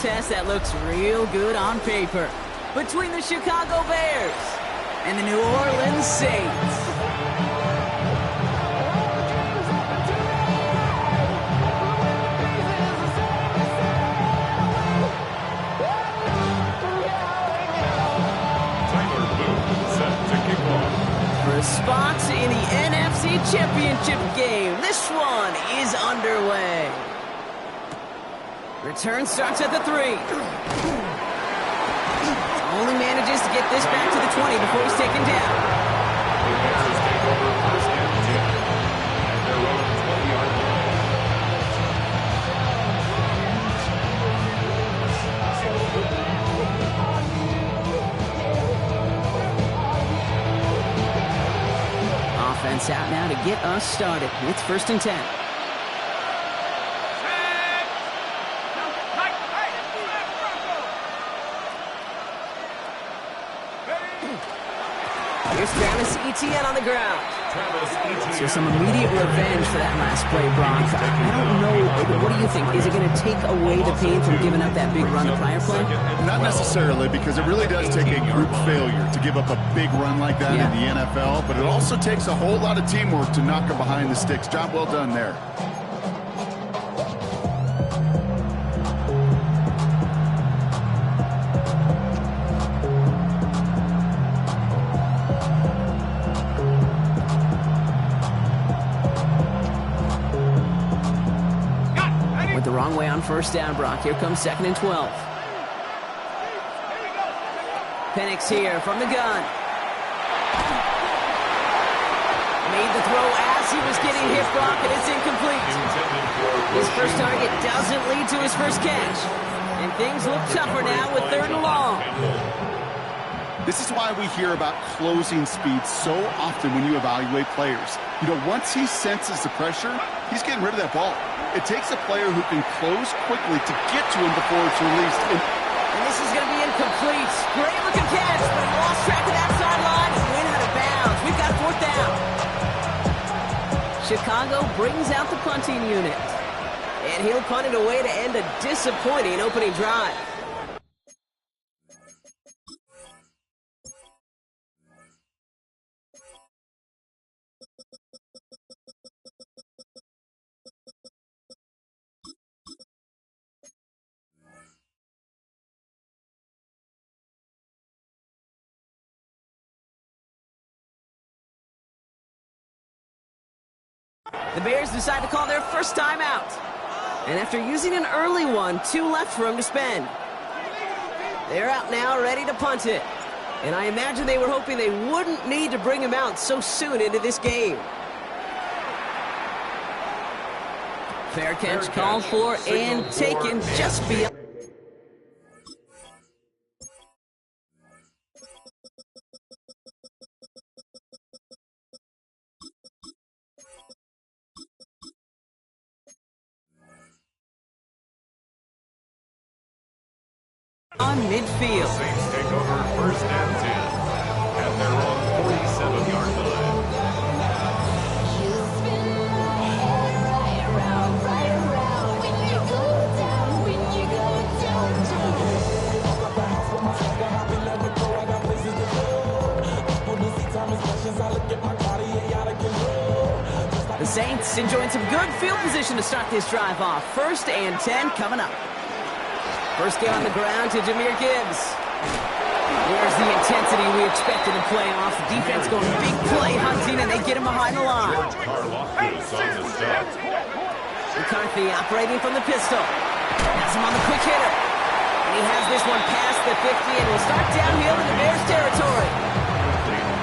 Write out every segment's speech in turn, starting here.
contest that looks real good on paper between the Chicago Bears and the New Orleans Saints. For a spot in the NFC Championship game, this one is underway. Return starts at the 3. Only manages to get this back to the 20 before he's taken down. The Bears take over first and 10 at their own 20-yard line. Offense out now to get us started. It's first and 10. Here's Travis Etienne on the ground. So some immediate revenge for that last play, Brock. I don't know. What do you think? Is it going to take away the pain from giving up that big run the prior play? Not necessarily, because it really does take a group failure to give up a big run like that in the NFL, but it also takes a whole lot of teamwork to knock them behind the sticks. Job well done there. The wrong way on first down, Brock. Here comes 2nd and 12. Penix here from the gun. Made the throw as he was getting hit, Brock, and it's incomplete. His first target doesn't lead to his first catch. And things look tougher now with 3rd and long. This is why we hear about closing speed so often when you evaluate players. You know, once he senses the pressure, he's getting rid of that ball. It takes a player who can close quickly to get to him before it's released. And this is going to be incomplete. Great looking catch, but he lost track of that sideline and went out of bounds. We've got 4th down. Chicago brings out the punting unit. And he'll punt it away to end a disappointing opening drive. The Bears decide to call their first timeout. And after using an early one, 2 left for him to spend. They're out now, ready to punt it. And I imagine they were hoping they wouldn't need to bring him out so soon into this game. Fair catch called for and taken just beyond. On midfield. Saints take over first and 10 at their own 47-yard line. The Saints enjoying some good field position to start this drive off. 1st and 10 coming up. First game on the ground to Jahmyr Gibbs. Where's the intensity we expected in playoffs? The defense going big play hunting, and they get him behind the line. McCarthy operating from the pistol. Has him on the quick hitter. And he has this one past the 50 and will start downhill into Bears territory.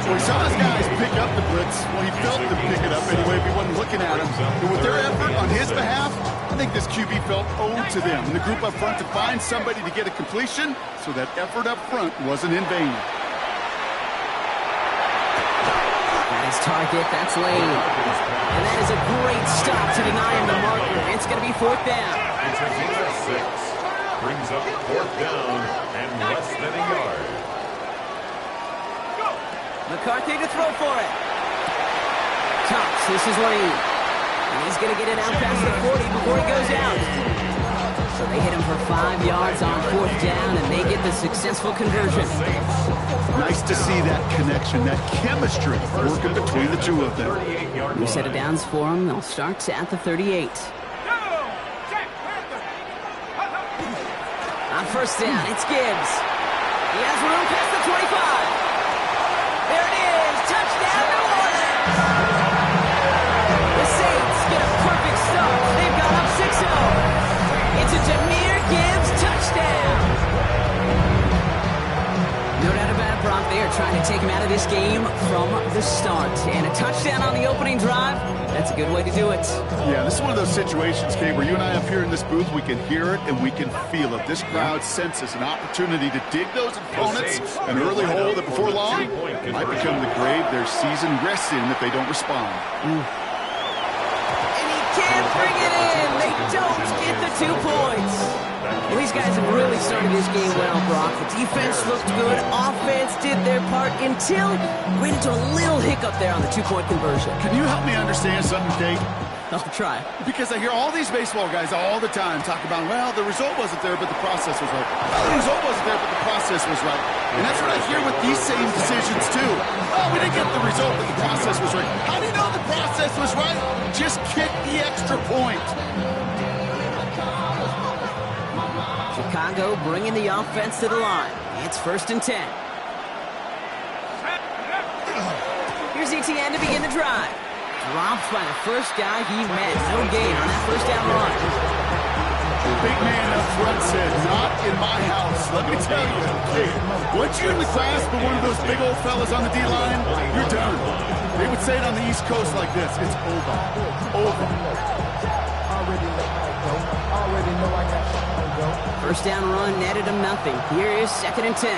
Well, he saw his guys pick up the blitz. Well, he felt them pick it up anyway if he wasn't looking at him. But with their effort on his behalf, I think this QB felt owed to them and the group up front to find somebody to get a completion, so that effort up front wasn't in vain. Nice target, that's Lane. And that is a great stop to deny him the marker. It's going to be 4th down. Brings up 4th down and less than a yard. McCarthy to throw for it. Tops, this is Lane. And he's going to get it out past the 40 before he goes out. So they hit him for 5 yards on 4th down, and they get the successful conversion. Nice to see that connection, that chemistry working between the two of them. New set of downs for them. They'll start at the 38. On 1st down, it's Gibbs. He has room past the 25. There it is. Touchdown, New Orleans. The Saints get a perfect start. They've got up 6-0. It's a Jahmyr Gibbs touchdown. No doubt about it, Brock. They are trying to take him out of this game from the start. And a touchdown on the opening drive, that's a good way to do it. Yeah, this is one of those situations, Kate, where you and I up here in this booth, we can hear it and we can feel it. This crowd senses an opportunity to dig those opponents an early hole that before long might become the grave their season rests in if they don't respond. And he can't bring it in. They don't get the 2 points. Well, these guys have really started this game well, Brock. The defense looked good. Offense did their part until went into a little hiccup there on the 2-point conversion. Can you help me understand something, Kate? I'll try. Because I hear all these baseball guys all the time talk about, well, the result wasn't there, but the process was right. Well, the result wasn't there, but the process was right. And that's what I hear with these same decisions, too. Oh, we didn't get the result, but the process was right. How do you know the process was right? Just kick the extra point. Chicago bringing the offense to the line. It's 1st and 10. Here's ETN to begin the drive. Dropped by the first guy he met. No gain on that 1st down run. Big man up front said, not in my house. Let me tell you, hey, once you're in the grasp of one of those big old fellas on the D-line, you're done. They would say it on the East Coast like this. It's over. Over. Already know I got something to go. 1st down run netted him nothing. Here is 2nd and 10.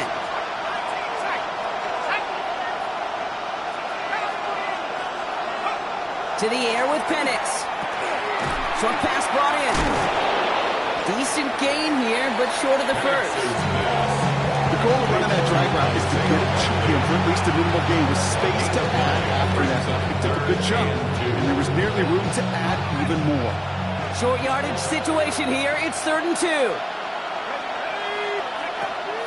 To the air with Penix. Short pass brought in. Decent gain here, but short of the 1st. The goal of running that drag route is to get it cheeky and for at least a minimal gain with space to add after that. He took a good jump, and there was nearly room to add even more. Short yardage situation here. It's 3rd and 2.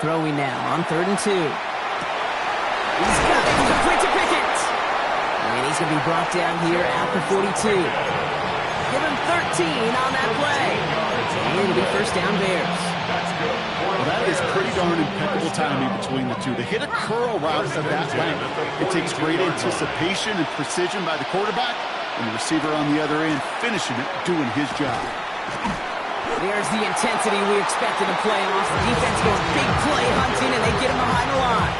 Throwing now on 3rd and 2. He's got it. Complete to Pickett. And he's going to be brought down here at the 42. Give him 13 on that play. And it'll be 1st down Bears. Well, that is pretty darn impeccable timing between the two. To hit a curl route of that length, it takes great anticipation and precision by the quarterback, and the receiver on the other end finishing it, doing his job. There's the intensity we expected in playoffs. The defense goes big play hunting, and they get him behind the line.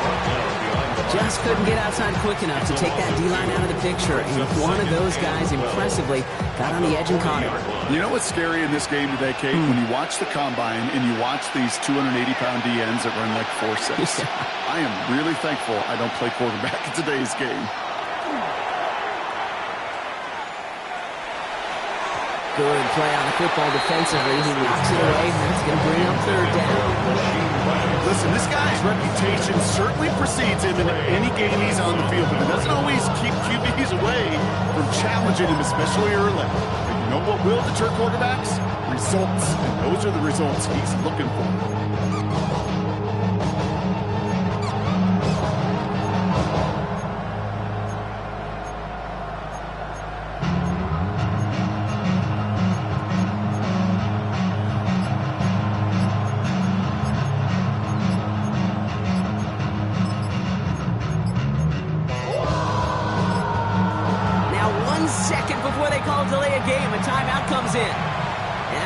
Just couldn't get outside quick enough to take that D-line out of the picture, and one of those guys impressively got on the edge and caught him. You know what's scary in this game today, Kate? When you watch the combine and you watch these 280-pound DNs that run like 4.6. I am really thankful I don't play quarterback in today's game. Good play on the football defensively. He knocks it away. That's going to bring up 3rd down. Listen, this guy's reputation certainly precedes him in any game he's on the field, but it doesn't always keep QBs away from challenging him, especially early. But you know what will deter quarterbacks? Results, and those are the results he's looking for.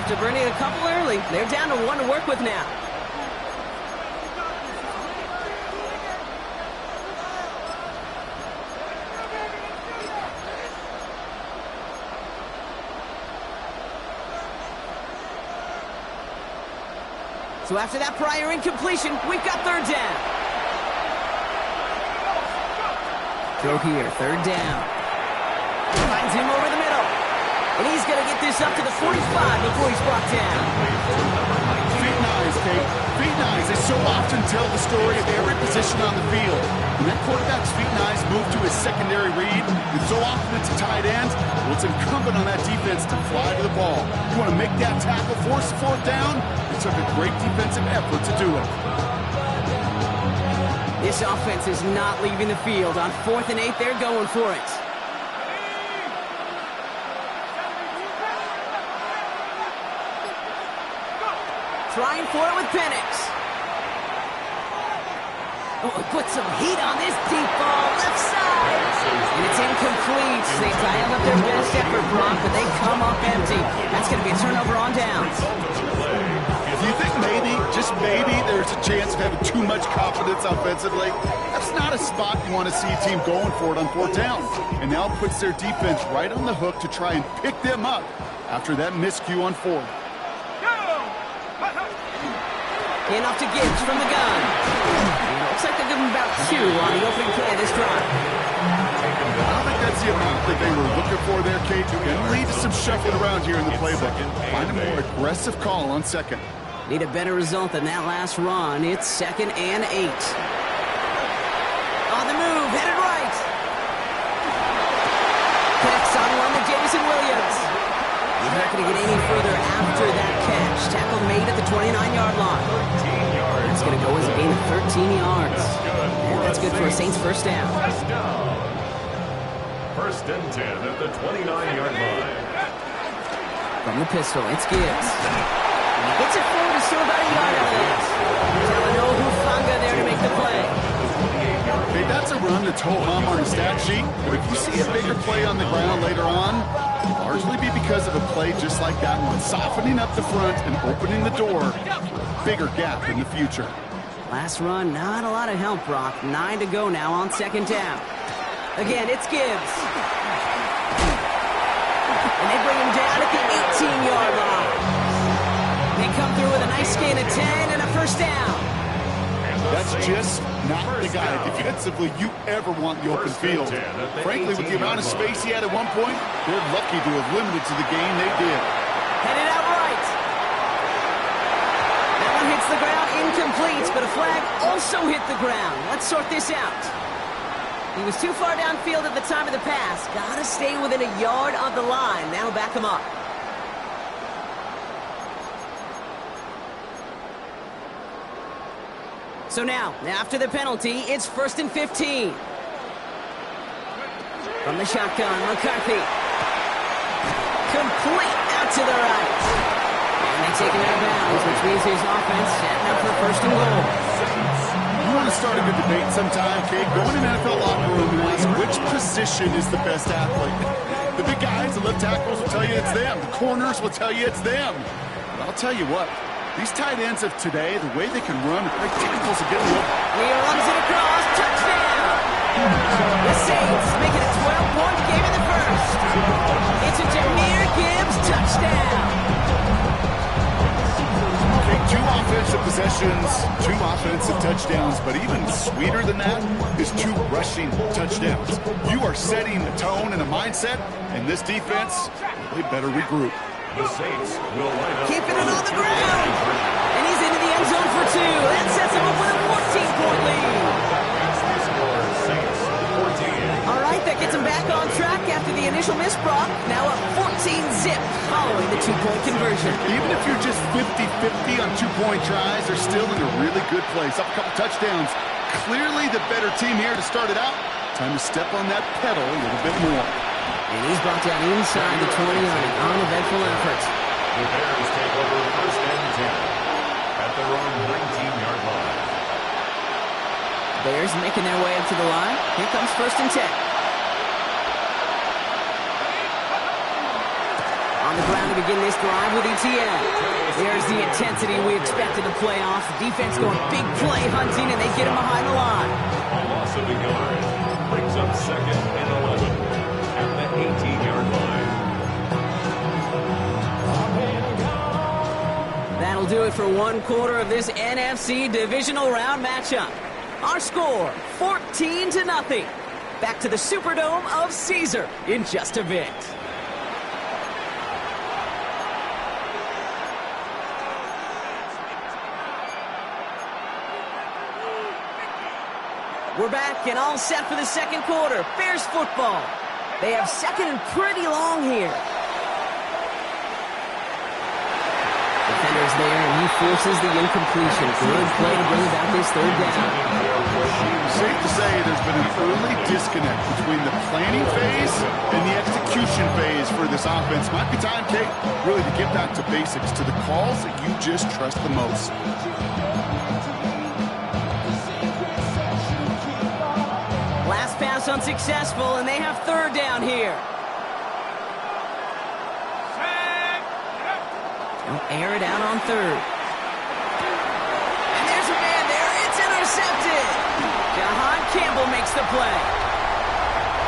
After burning a couple early, they're down to 1 to work with now. So after that prior incompletion, we've got 3rd down. Throw here, 3rd down. Finds him over the middle. And he's going to get this up to the 45 before he's brought down. Feet and eyes, Kate. Feet and eyes. They so often tell the story of every position on the field. When that quarterback's feet and eyes move to his secondary read, and so often it's a tight end, well, it's incumbent on that defense to fly to the ball. You want to make that tackle, force a fourth down? It took a great defensive effort to do it. This offense is not leaving the field. On 4th and 8, they're going for it. Trying for it with Penix. Oh, put some heat on this deep ball, left side. And it's incomplete. They dialed up their best effort, Brock, but they come up empty. That's going to be a turnover on downs. Do you think maybe, just maybe, there's a chance of having too much confidence offensively? That's not a spot you want to see a team going for it on 4th down. And now it puts their defense right on the hook to try and pick them up after that miscue on 4th. In off to Gibbs from the gun. Looks like they're giving about 2 on the opening play of this drive. I don't think that's the amount that they were looking for there, Kate. And lead to some shuffling around here in the playbook. Find a more aggressive call on 2nd. Need a better result than that last run. It's 2nd and 8. On the move, headed right. Catch on one to Jameson Williams. He's not going to get any further after that catch. Tackle made at the 29-yard line. It's going to go as a gain of 13 yards. And that's good for a Saints first down. 1st and 10 at the 29-yard line. From the pistol, it's Gibbs. And he gets it forward to still about a yard out of it. Talano Hufanga there to make the play. Hey, that's a run that's ho-hum on the stat sheet. But if you see a bigger play on the ground later on, it'll largely be because of a play just like that one. Softening up the front and opening the door. Bigger gap in the future. Last run, not a lot of help, Brock. 9 to go now on 2nd down. Again, it's Gibbs. And they bring him down at the 18-yard line. They come through with a nice gain of 10 and a first down. That's just not the guy defensively you ever want in the open field. Frankly, with the amount of space he had at one point, they're lucky to have limited to the gain they did. Headed out right. That one hits the ground, incomplete, but a flag also hit the ground. Let's sort this out. He was too far downfield at the time of the pass. Gotta stay within a yard of the line. Now back him up. So now, after the penalty, it's 1st and 15. From the shotgun, McCarthy. Complete out to the right. And they take him out of bounds, which means his offense setting up for 1st and goal. You want to start a good debate sometime, Kate? Go in an NFL locker room and ask which position is the best athlete. The big guys, the left tackles will tell you it's them. The corners will tell you it's them. But I'll tell you what. These tight ends of today, the way they can run, the great tackles are getting up. He runs it across, touchdown! The Saints make it a 12-point game in the first. It's a Jahmyr Gibbs touchdown. Okay, 2 offensive possessions, 2 offensive touchdowns, but even sweeter than that is 2 rushing touchdowns. You are setting a tone and a mindset, and this defense, they better regroup. The Saints will line up. Keeping it on the ground. And he's into the end zone for 2. That sets him up with a 14-point lead. That's the score. Saints 14. All right, that gets him back on track after the initial miss, Brock. Now up 14-zip following the 2-point conversion. Even if you're just 50-50 on 2-point tries, they're still in a really good place. Up a couple touchdowns. Clearly the better team here to start it out. Time to step on that pedal a little bit more. And he's brought down inside the 20 on an uneventful effort. The Bears take over 1st and 10 at their own 19-yard line. Bears making their way up to the line. Here comes 1st and 10. On the ground to begin this drive with ETN. There's the intensity we expected to play off. The defense going big play hunting, and they get him behind the line. A loss of a yard brings up 2nd and 11 at the 18-yard line. That'll do it for 1 quarter of this NFC divisional round matchup. Our score, 14-0. Back to the Superdome of Caesar in just a bit. We're back and all set for the second quarter. Bears football. They have second and pretty long here. Defender's there, and he forces the incompletion. Good play to bring about this third down. Safe to say there's been an early disconnect between the planning phase and the execution phase for this offense. Might be time, Kate, really to get back to basics, to the calls that you just trust the most. Last pass unsuccessful, and they have third down here. They'll air it out on third. And there's a man there. It's intercepted. Jahan Campbell makes the play.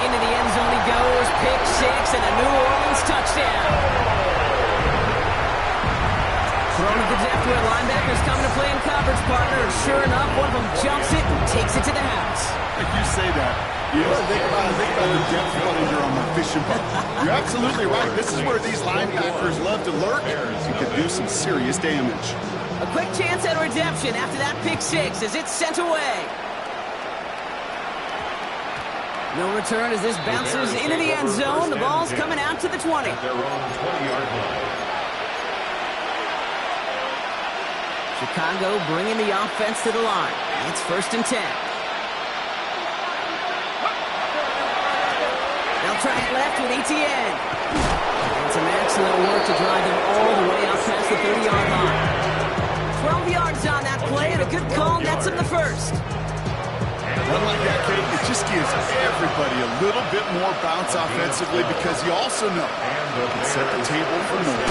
Into the end zone he goes. Pick six and a New Orleans touchdown. Thrown at the depth where linebackers coming to play in coverage, partner. Sure enough, one of them jumps it and takes it to the house. Like you say that, you know, think about the depth plunger on the fishing boat. You're absolutely right. This is where these linebackers love to lurk and can do some serious damage. A quick chance at redemption after that pick six as it's sent away. No return as this bounces into the end zone. The ball's coming out to the 20. Their own 20-yard line. Chicago bringing the offense to the line. It's 1st and 10. They'll try it left with Etienne. And some excellent work to drive him all the way out past the 30-yard line. 12 yards on that play, and a good call nets him the first. One like that, Kate, it just gives everybody a little bit more bounce offensively because you also know it can set the table for more.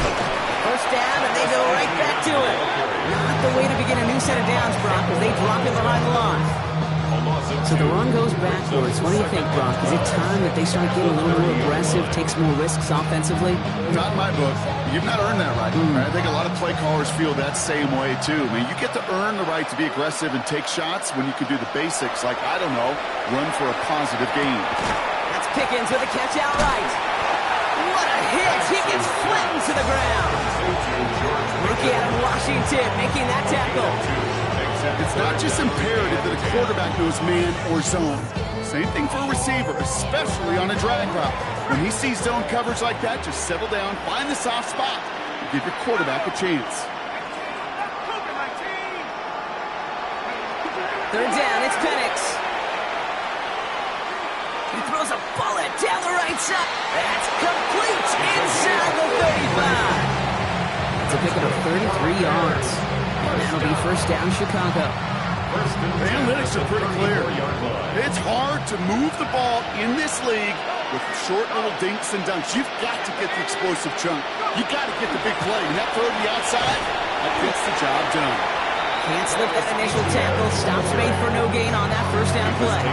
First down, and they go right back to it. Not the way to begin a new set of downs, Brock, as they drop it behind the line. So the run goes backwards. What do you think, Brock? Is it time that they start getting a little more aggressive, take some more risks offensively? Not in my book. You've not earned that right. I think a lot of play callers feel that same way, too. I mean, you get to earn the right to be aggressive and take shots when you can do the basics, like, I don't know, run for a positive gain. That's Pickens with a catch out right. What a hit! He gets flattened to the ground. Rookie out of Washington making that tackle. It's not just imperative that a quarterback knows man or zone. Same thing for a receiver, especially on a drag route. When he sees zone coverage like that, just settle down, find the soft spot, and give your quarterback a chance. Third down, it's Penix. He throws a bullet down the right side. That's complete inside the 35. It's a pickup of 33 yards. And that'll be first down, Chicago. The analytics are pretty clear. It's hard to move the ball in this league with short little dinks and dunks. You've got to get the explosive chunk. You've got to get the big play. And that throw to the outside, that gets the job done. Can't slip that initial tackle. Stops made for no gain on that first down play.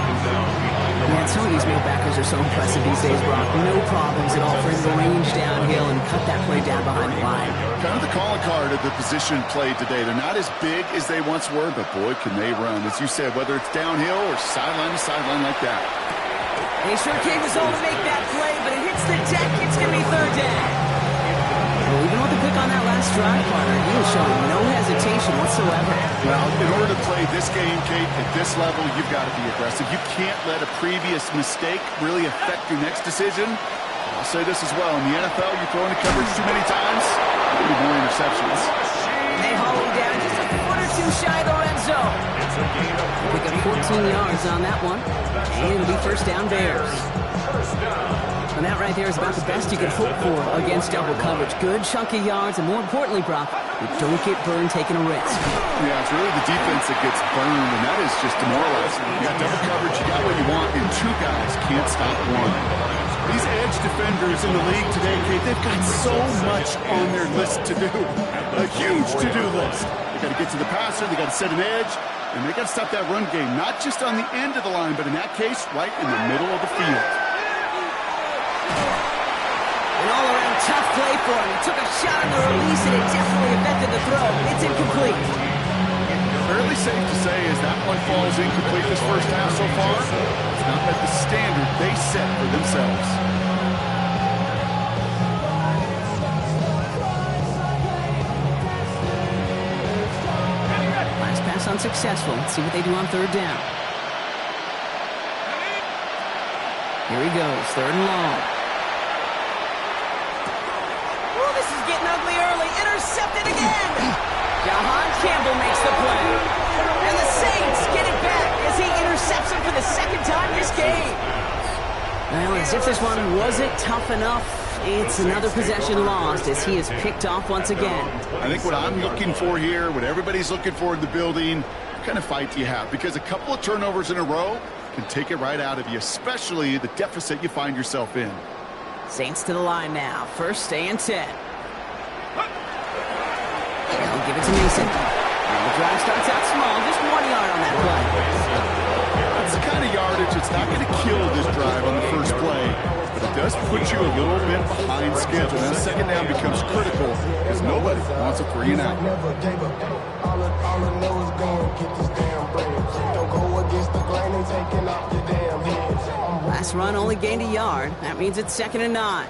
Man, some of these middlebackers are so impressive these days, Brock. No problems at all for him to range downhill and cut that play down behind the line. Kind of the calling card of the position played today. They're not as big as they once were, but boy, can they run. As you said, whether it's downhill or sideline to sideline like that. They sure gave us all to make that play, but it hits the deck. It's going to be third down. Well, even with the pick on that last drive, partner, he was showing no hesitation whatsoever. Well, in order to play this game, Kate, at this level, you've got to be aggressive. You can't let a previous mistake really affect your next decision. I'll say this as well. In the NFL, you throw into coverage too many times, there'll be more interceptions. They haul him down just a foot or two shy of the red zone. Pick up 14 yards on that one. And it'll be first down Bears. And that right there is about the best you could hope for against double coverage. Good chunky yards, and more importantly, Brock, you don't get burned taking a risk. Yeah, it's really the defense that gets burned, and that is just demoralizing. You got double coverage, you got what you want, and two guys can't stop one. These edge defenders in the league today, Kate, they've got so much on their list to do. A huge to-do list. They got to get to the passer, they got to set an edge, and they got to stop that run game, not just on the end of the line, but in that case, right in the middle of the field. An all-around tough play for him. He took a shot on the release, and it definitely affected the throw. It's incomplete. Fairly safe to say as that one falls incomplete this first half so far, it's not met the standard they set for themselves. Last pass unsuccessful. Let's see what they do on third down. Here he goes, 3rd and long. Oh, this is getting ugly early. Intercepted again. Jahan Campbell makes the play. And the Saints get it back as he intercepts him for the 2nd time this game. Well, as if this one wasn't tough enough, it's another possession lost as he is picked off once again. I think what I'm looking for here, what everybody's looking for in the building, what kind of fight do you have? Because a couple of turnovers in a row can take it right out of you, especially the deficit you find yourself in. Saints to the line now. 1st and 10. They'll give it to Mason. And the drive starts out small, just 1 yard on that play. That's the kind of yardage that's not going to kill this drive on the first play, but it does put you a little bit behind schedule. Now 2nd down becomes critical because nobody wants a 3 and out. Last run only gained a yard. That means it's 2nd and 9.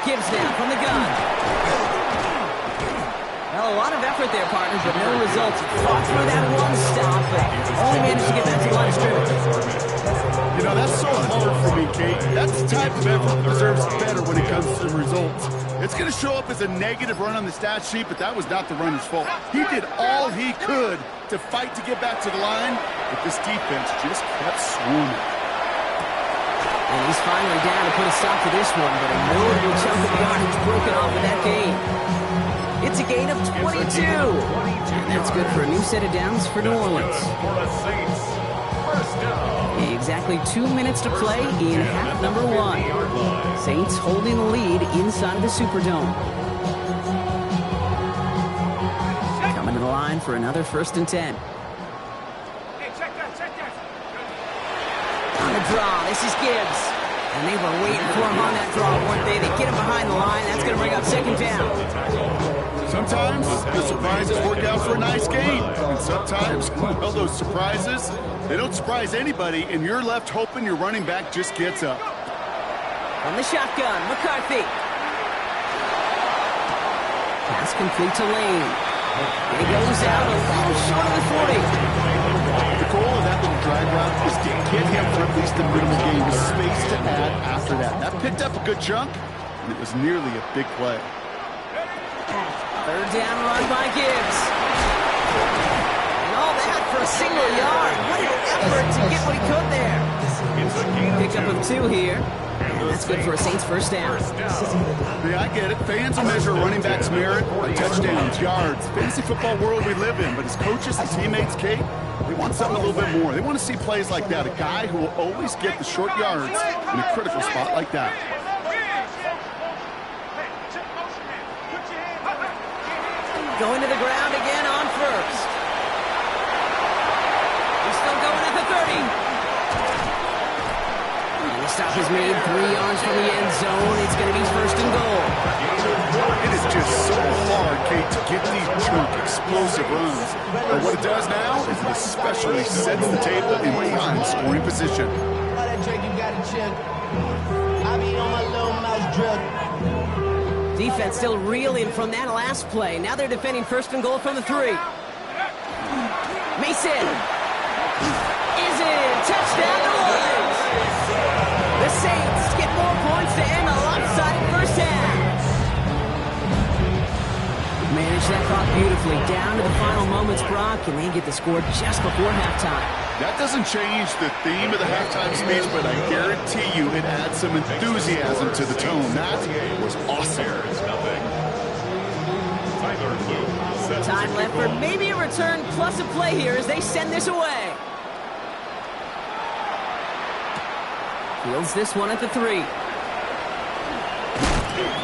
Gibbs now from the gun. Well, a lot of effort there, partners, but no results. Fought through that one stop, but only managed to get back to the line of scrimmage. You know, that's so hard for me, Kate. That's the type of effort that deserves better when it comes to the results. It's going to show up as a negative run on the stat sheet, but that was not the runner's fault. He did all he could to fight to get back to the line, but this defense just kept swarming. And he's finally down to put a stop to this one, but a notable chunk of yardage broken off of that game. It's a gain of 22. And that's good for a new set of downs for New Orleans. Exactly 2 minutes to play in half number 1. Saints holding the lead inside of the Superdome. Coming to the line for another 1st and 10. On the draw, this is Gibbs. And they were waiting for him on that draw, weren't they? They get him behind the line. That's going to bring up 2nd down. Sometimes the surprises work out for a nice game. And sometimes, well, those surprises, they don't surprise anybody, and you're left hoping your running back just gets up. From the shotgun, McCarthy. Pass complete to Lane. He goes out a little short of the 40. The goal of that little drag route is to get him for at least the middle of the game with space to add after that. That picked up a good chunk, and it was nearly a big play. 3rd down run by Gibbs. And all that for a single yard. What an effort to get what he could there. Pickup of 2 here. And that's good for a Saints 1st down. Yeah, I get it. Fans will measure a running back's merit by touchdowns, yards, fantasy football world we live in. But as coaches and teammates, Kate, they want something a little bit more. They want to see plays like that. A guy who will always get the short yards in a critical spot like that. Going to the ground again on 1st. He's still going at the 30. And the stop is made 3 yards from the end zone. It's going to be 1st and goal. It is just so hard, Kate, to get these chunk, explosive runs. But what it does now is it especially sets the table in prime scoring position. Defense still reeling from that last play. Now they're defending 1st and goal from the 3. Mason is in. Touchdown New Orleans. The Saints get 4 points to end a lopsided 1st half. Manage that clock beautifully down to the final moments, Brock, and they get the score just before halftime. That doesn't change the theme of the halftime speech, but I guarantee you it adds some enthusiasm to the tone. That was awesome. Time left for maybe a return plus a play here as they send this away. Fields this one at the 3.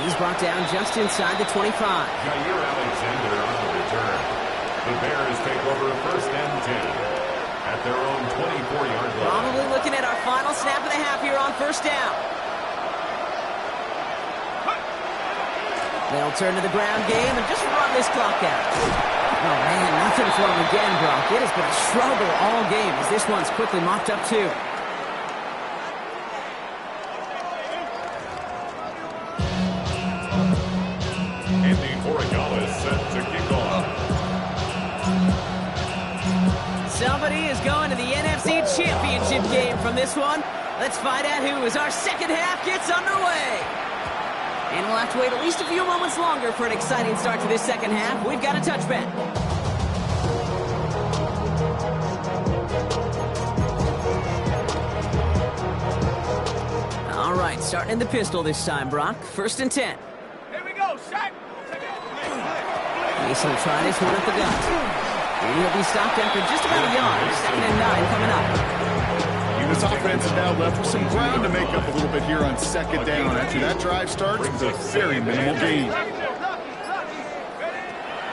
He's brought down just inside the 25. Jair Alexander on the return. The Bears take over 1st and 10 at their own 24-yard line. Probably looking at our final snap of the half here on 1st down. They'll turn to the ground game and just run this clock out. Oh, man, nothing for him again, Brock. It has been a struggle all game as this one's quickly mopped up, too. Andy Corregala is set to kick off. Salva somebody is going to the NFC Championship game from this one. Let's find out who as our second half gets underway. And we'll have to wait at least a few moments longer for an exciting start to this second half. We've got a touchback. All right, starting in the pistol this time, Brock. 1st and 10. Here we go, Shaq. Mason will try this one at the gun. And he'll be stopped after just about a yard. 2nd and 9 coming up. This offense is now left with some ground to make up a little bit here on 2nd down. After that drive starts, it's a very minimal gain.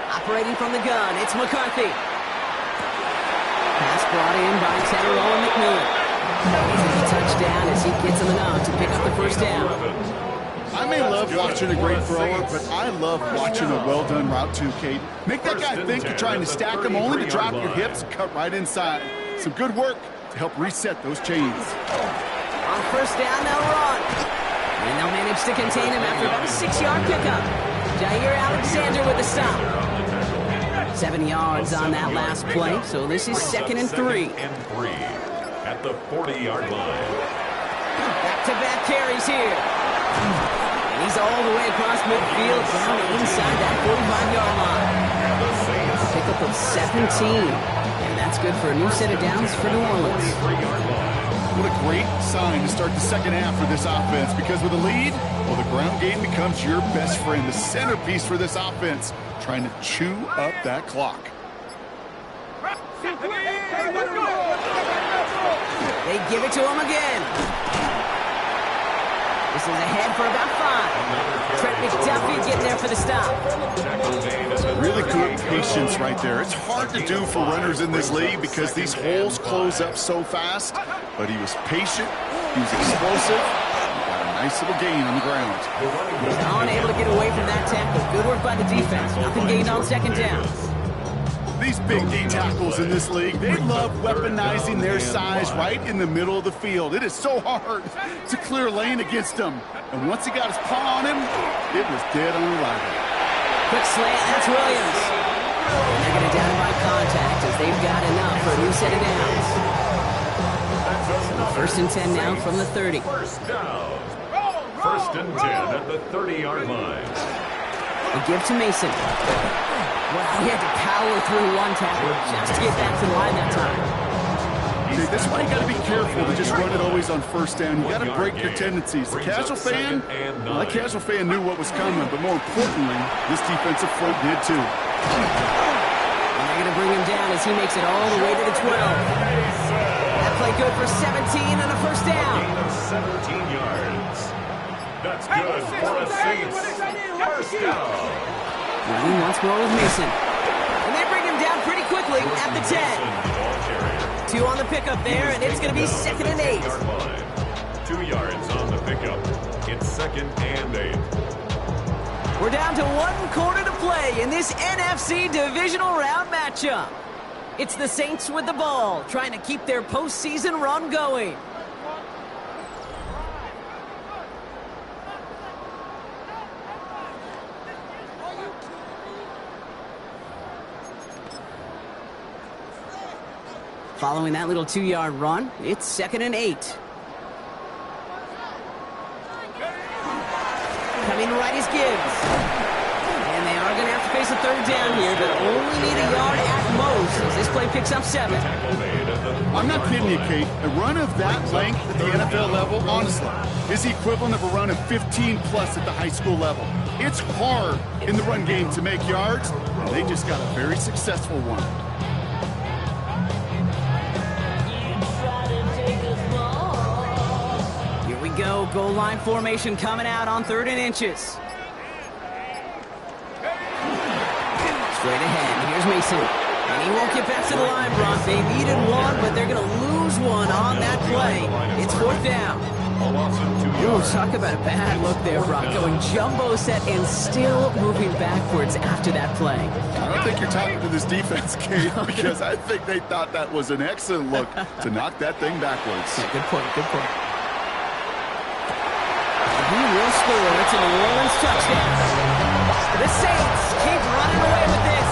Operating from the gun, it's McCarthy. Pass brought in by Tyrone McMillan. Easy touchdown as he gets in the nod to pick up the 1st down. I may love watching a great thrower, but I love watching a well-done route too, Kate. Make that guy think you're trying to stack him only to drop your hips and cut right inside. Some good work to help reset those chains. On 1st down, they'll run. And they'll manage to contain him after about a 6-yard pickup. Jair Alexander with the stop. 7 yards on that last play, so this is 2nd and 3. At the 40-yard line. Back-to-back carries here. And he's all the way across midfield down inside that 45-yard line. Pickup of 17. And that's good for a new set of downs for New Orleans. What a great sign to start the second half for this offense, because with a lead, well, the ground game becomes your best friend, the centerpiece for this offense, trying to chew up that clock. They give it to him again. This is ahead for about 5. Trent McDuffie getting there for the stop. Really good patience right there. It's hard to do for runners in this league because these holes close up so fast. But he was patient, he was explosive, he got a nice little gain on the ground. Unable to get away from that tackle. Good work by the defense. Nothing gained on 2nd down. These big D tackles in this league, they love weaponizing their size right in the middle of the field. It is so hard to clear lane against them. And once he got his paw on him, it was dead on arrival. Quick slant, that's Williams. And they're going to down him by contact as they've got enough for a new set of downs. 1st and 10 now from the 30. 1st down. 1st and 10 at the 30-yard line. They give to Mason. Well, he had to power through one tackle just to get back to the line that time. Okay, that's why you got to be careful to just run it always on 1st down. You got to break your tendencies. The casual fan, well, that casual fan knew what was coming, but more importantly, this defensive front did too. And they're going to bring him down as he makes it all the way to the 12. That play good for 17 and a 1st down. 17 yards. That's good for a Saints 1st down. Running once more with Mason. And they bring him down pretty quickly at the 10. 2 on the pickup there, and it's going to be 2nd and 8. 2 yards on the pickup. It's 2nd and 8. We're down to 1 quarter to play in this NFC divisional round matchup. It's the Saints with the ball, trying to keep their postseason run going. Following that little 2-yard run, it's 2nd and 8. Coming right is Gibbs. And they are going to have to face a 3rd down here, but only need a yard at most as this play picks up 7. I'm not kidding you, Kate. A run of that length at the NFL level, honestly, is the equivalent of a run of 15-plus at the high school level. It's hard in the run game to make yards, and they just got a very successful one. Go. Goal line formation coming out on 3rd and inches. Straight ahead. Here's Mason. And he won't get back to the line, Brock. They needed one, but they're going to lose one on that play. It's 4th down. Ooh, talk about a bad look there, Brock. Going jumbo set and still moving backwards after that play. I don't think you're talking to this defense, Kate, because I think they thought that was an excellent look to knock that thing backwards. Yeah, good point, good point. He will score. It's an New Orleans touchdown. The Saints keep running away with this.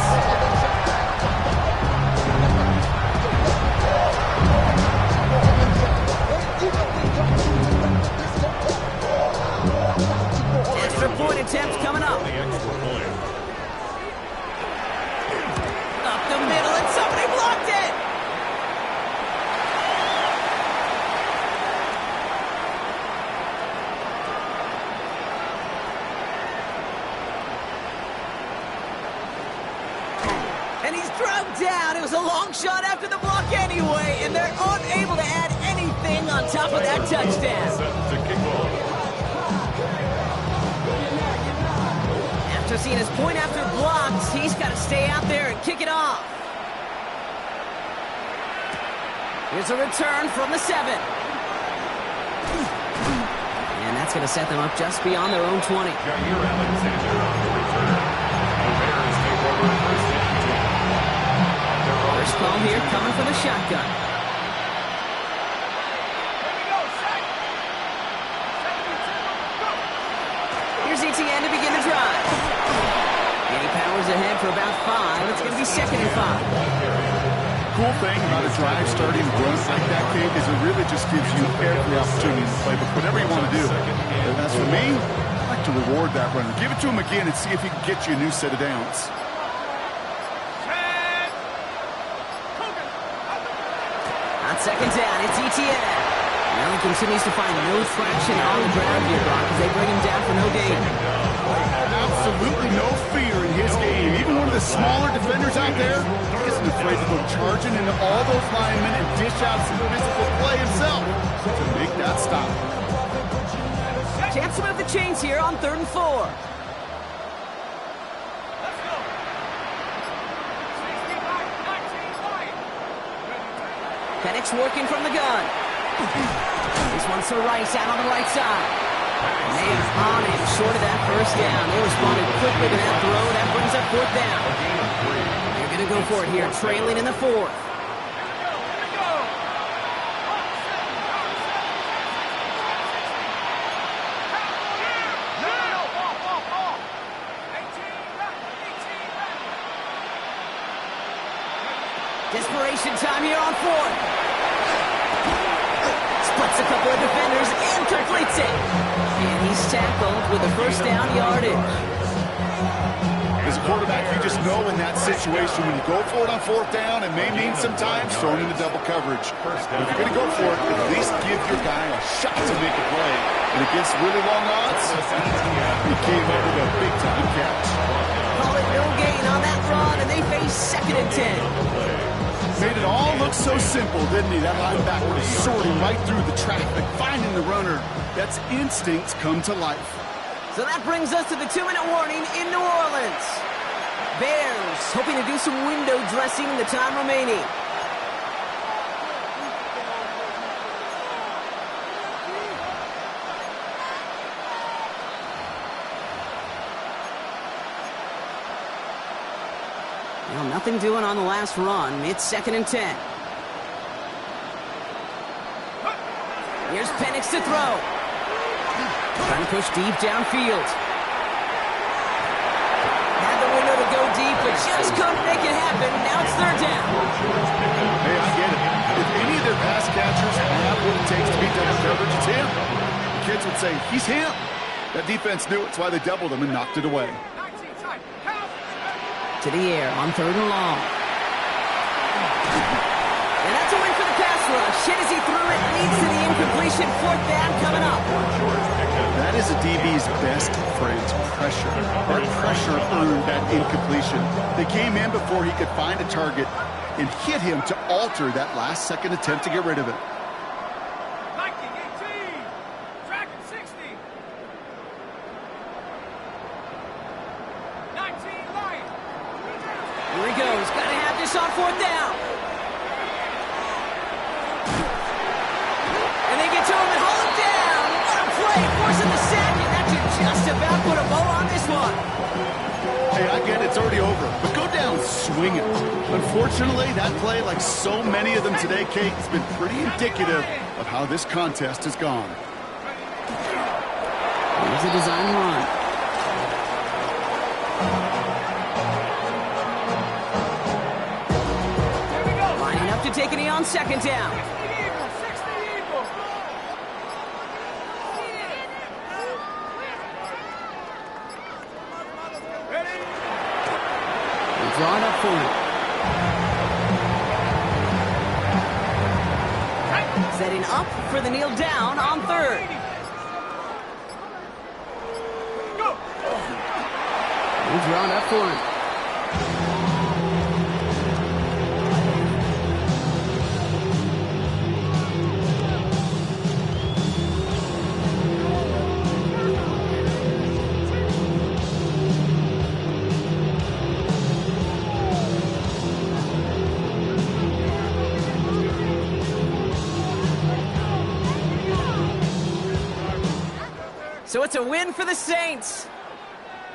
And he's drugged down. It was a long shot after the block anyway, and they're unable to add anything on top of that touchdown. Set to kick off. After seeing his point after blocks, he's got to stay out there and kick it off. Here's a return from the 7. And that's going to set them up just beyond their own 20. Jair Alexander on the return. The Bears take over first and 10. First call here coming from the shotgun. Here's ETN to begin the drive. And he powers ahead for about 5. It's going to be 2nd and 5. Cool thing about a drive starting runs like that, Kate, is it really just gives you every opportunity to play with whatever you want to do. And as for me, I like to reward that runner. Give it to him again and see if he can get you a new set of downs. On 2nd down, it's ETN. Now he continues to find no traction on the ground here, Brock, as they bring him down for no gain. Absolutely no fear in his game. Even one of the smaller defenders out there isn't afraid to go charging into all those linemen and dish out some physical play himself to make that stop. Chance to move the chains here on 3rd and 4. Penix working from the gun. This one's to Rice out on the right side. And they are on it, short of that first down. They responded quickly to that throw. That brings up 4th down. They're going to go for it here, trailing in the 4th. Desperation time here on 4th. Splits a couple of defenders and completes it. And he's tackled with a first down yardage. As a quarterback, you just know in that situation when you go for it on 4th down, it may mean sometimes throwing into double coverage. But if you're going to go for it, at least give your guy a shot to make a play. And against really long odds, he came up with a big-time catch. Call it no gain on that run, and they face 2nd and 10. Made it all look so simple, didn't he? That linebacker was sorting right through the traffic, finding the runner. That's instincts come to life. So that brings us to the 2-minute warning in New Orleans. Bears hoping to do some window dressing in the time remaining. Well, nothing doing on the last run. It's 2nd and 10. Here's Penix to throw. Trying to push deep downfield. Had the window to go deep, but just couldn't make it happen. Now it's 3rd down. Hey, I get it. If any of their pass catchers have what it takes to beat double coverage, it's him. The kids would say, he's him. That defense knew it. That's why they doubled him and knocked it away. To the air on 3rd and long. And that's a win for the pass rush. Hit as he threw it, leads to the incompletion. 4th down coming up. That is a DB's best phrase, pressure. That pressure earned that incompletion. They came in before he could find a target and hit him to alter that last-second attempt to get rid of it. Here he goes. Got to have this on 4th down. And they get to him and hold him down. What a play. Forcing the sack, and that should just about put a bow on this one. Hey, I get it. It's already over. But go down swinging. Unfortunately, that play, like so many of them today, Kate, has been pretty indicative of how this contest has gone. Here's a design run. To take a knee on 2nd down. He's drawn up for it. Setting up for the kneel down on 3rd. He's drawn up for it. So it's a win for the Saints.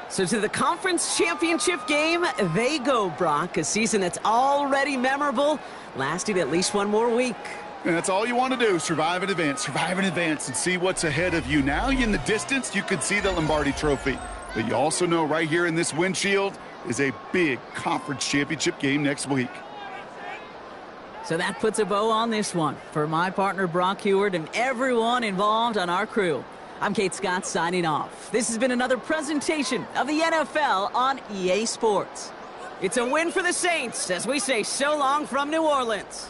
So to the conference championship game, they go, Brock. A season that's already memorable, lasting at least one more week. And that's all you want to do, survive in advance, and see what's ahead of you. Now in the distance, you can see the Lombardi Trophy. But you also know right here in this windshield is a big conference championship game next week. So that puts a bow on this one. For my partner, Brock Heward, and everyone involved on our crew, I'm Kate Scott signing off. This has been another presentation of the NFL on EA Sports. It's a win for the Saints as we say so long from New Orleans.